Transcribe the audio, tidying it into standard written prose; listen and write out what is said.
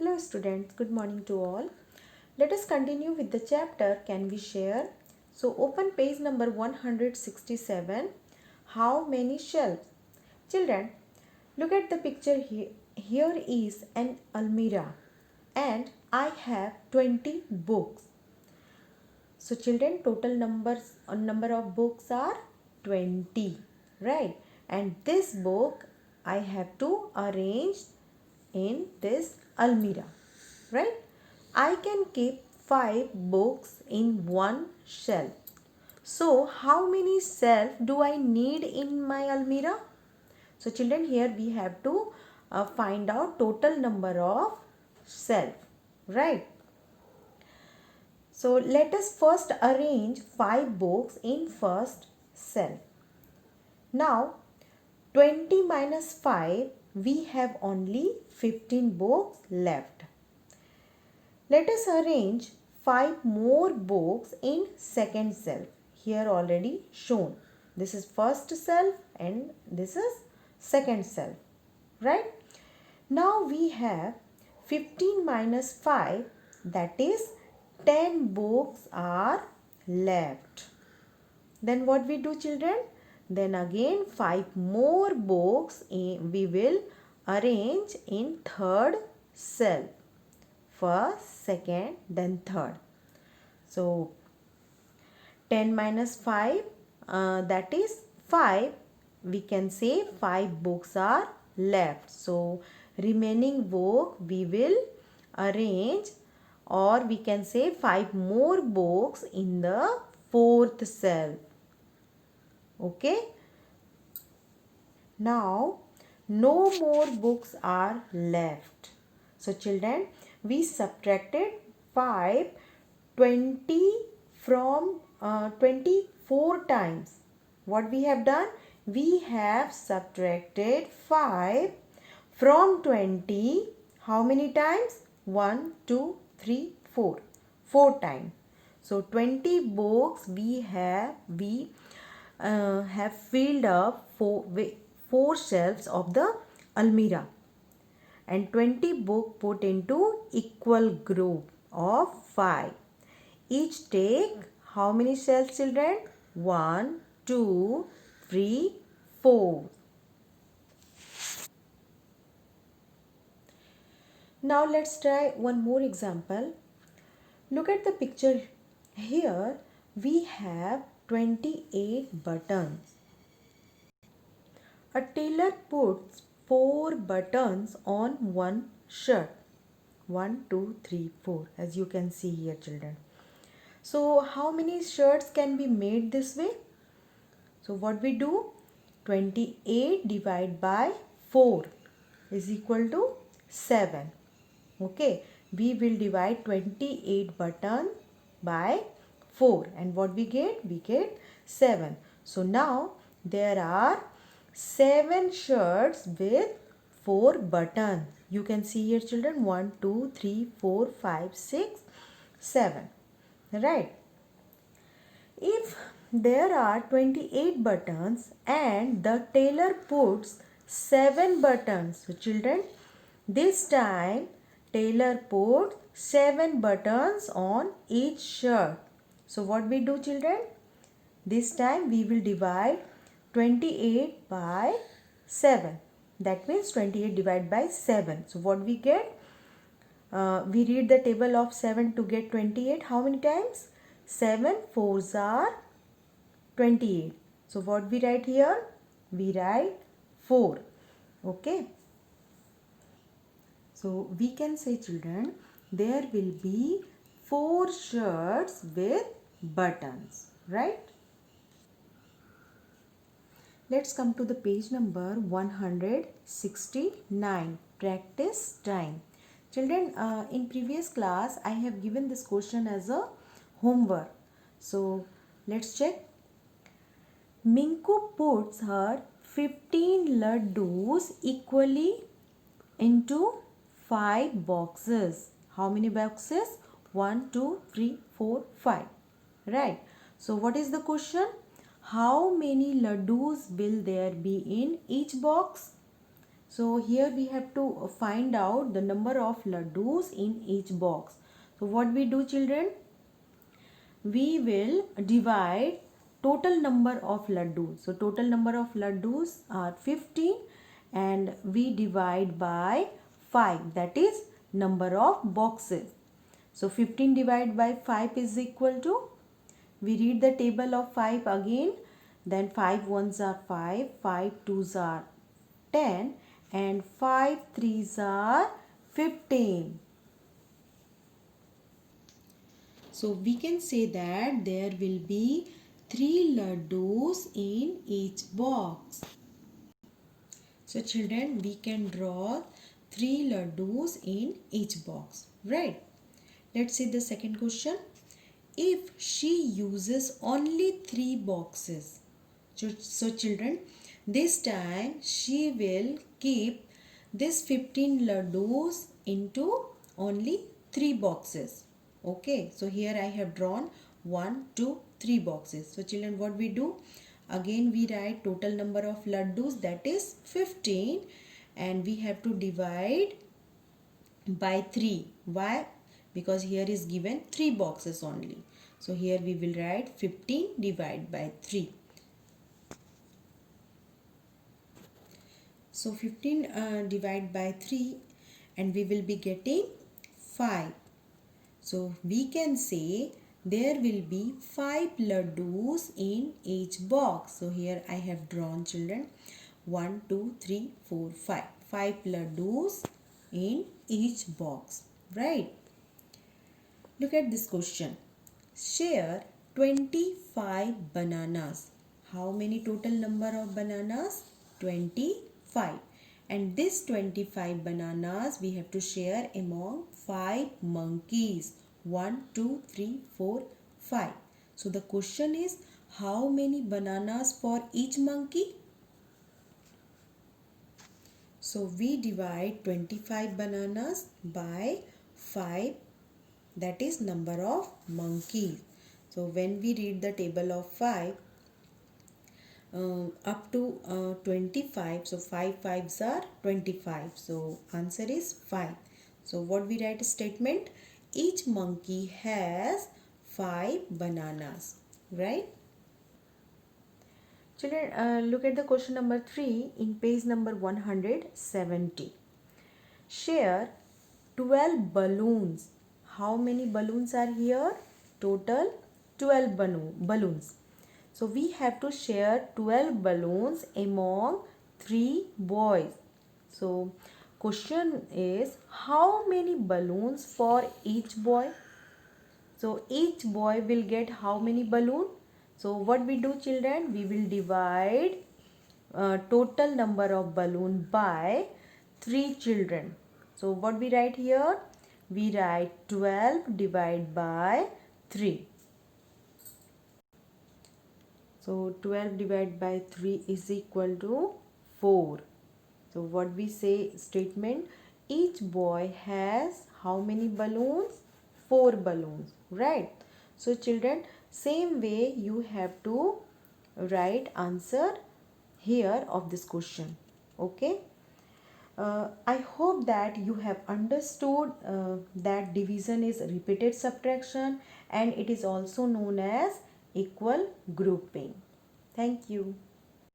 Hello students, good morning to all. Let us continue with the chapter Can We Share? So open page number 167. How many shelves? Children, look at the picture here. Here is an almirah and I have 20 books. So children, total number of books are 20, right? And this book I have to arrange in this almirah, right? I can keep 5 books in one shelf. So how many shelves do I need in my almirah? So children, here we have to find out total number of shelves, right? So let us first arrange 5 books in first shelf. Now 20 minus 5, we have only 15 books left. Let us arrange 5 more books in second shelf. Here already shown. This is first shelf and this is second shelf. Right? Now we have 15 minus 5, that is 10 books are left. Then what we do, children? Then again 5 more books we will arrange in third shelf. First, second, then third. So 10 minus 5, that is 5. We can say 5 books are left. So remaining book we will arrange, or we can say 5 more books in the fourth shelf. Okay. Now no more books are left. So children, we subtracted 5 20 from 24 times. What we have done? We have subtracted 5 from 20. How many times? 1, 2, 3, 4. 4 times. So 20 books we have filled up 4 shelves of the almirah, and 20 book put into equal group of 5. Each take how many shelves, children? 1, 2, 3, 4. Now let's try one more example. Look at the picture. Here we have 28 buttons. A tailor puts 4 buttons on one shirt. 1, 2, 3, 4, as you can see here, children. So how many shirts can be made this way? So what we do? 28 divided by 4 is equal to 7. Okay, we will divide 28 button by 4, and what we get? We get 7. So now there are 7 shirts with 4 buttons. You can see here, children, 1, 2, 3, 4, 5, 6, 7. Right? If there are 28 buttons and the tailor puts 7 buttons, so children, this time tailor put 7 buttons on each shirt. So what we do, children? This time we will divide 28 by 7. That means 28 divided by 7. So what we get? We read the table of 7 to get 28. How many times? 7 4s are 28. So what we write here? We write 4. Okay. So we can say, children, there will be 4 shirts with buttons. Right? Let's come to the page number 169. Practice time. Children, in previous class, I have given this question as a homework. So, let's check. Minku puts her 15 laddus equally into 5 boxes. How many boxes? 1, 2, 3, 4, 5. Right. So, what is the question? How many laddus will there be in each box? So here we have to find out the number of laddus in each box. So what we do, children? We will divide total number of laddus. So total number of laddus are 15 and we divide by 5, that is number of boxes. So 15 divided by 5 is equal to, we read the table of 5 again, then 5 ones are 5, 5 twos are 10 and 5 threes are 15. So we can say that there will be 3 laddus in each box. So children, we can draw 3 laddus in each box, right? Let's see the second question. If she uses only 3 boxes, so children, this time she will keep this 15 laddus into only 3 boxes. Okay, so here I have drawn 1, 2, 3 boxes. So children, what we do? Again we write total number of laddus, that is 15, and we have to divide by 3. Why? Because here is given 3 boxes only. So here we will write 15 divided by 3. So 15 divided by 3 and we will be getting 5. So we can say there will be 5 laddus in each box. So here I have drawn, children, 1, 2, 3, 4, 5. 5 laddus in each box, right? Look at this question. Share 25 bananas. How many total number of bananas? 25. And this 25 bananas we have to share among 5 monkeys. 1, 2, 3, 4, 5. So the question is, how many bananas for each monkey? So we divide 25 bananas by 5, that is number of monkeys. So when we read the table of 5 up to 25, so 5 fives are 25. So answer is 5. So what we write a statement? Each monkey has 5 bananas, right? Children, look at the question number 3 in page number 170. Share 12 balloons. How many balloons are here? Total 12 balloons. So we have to share 12 balloons among 3 boys. So question is, how many balloons for each boy? So each boy will get how many balloons? So what we do, children? We will divide total number of balloon by 3 children. So what we write here? We write 12 divided by 3. So 12 divided by 3 is equal to 4. So what we say statement? Each boy has how many balloons? 4 balloons, right? So children, same way you have to write answer here of this question. Okay. I hope that you have understood that division is repeated subtraction and it is also known as equal grouping. Thank you.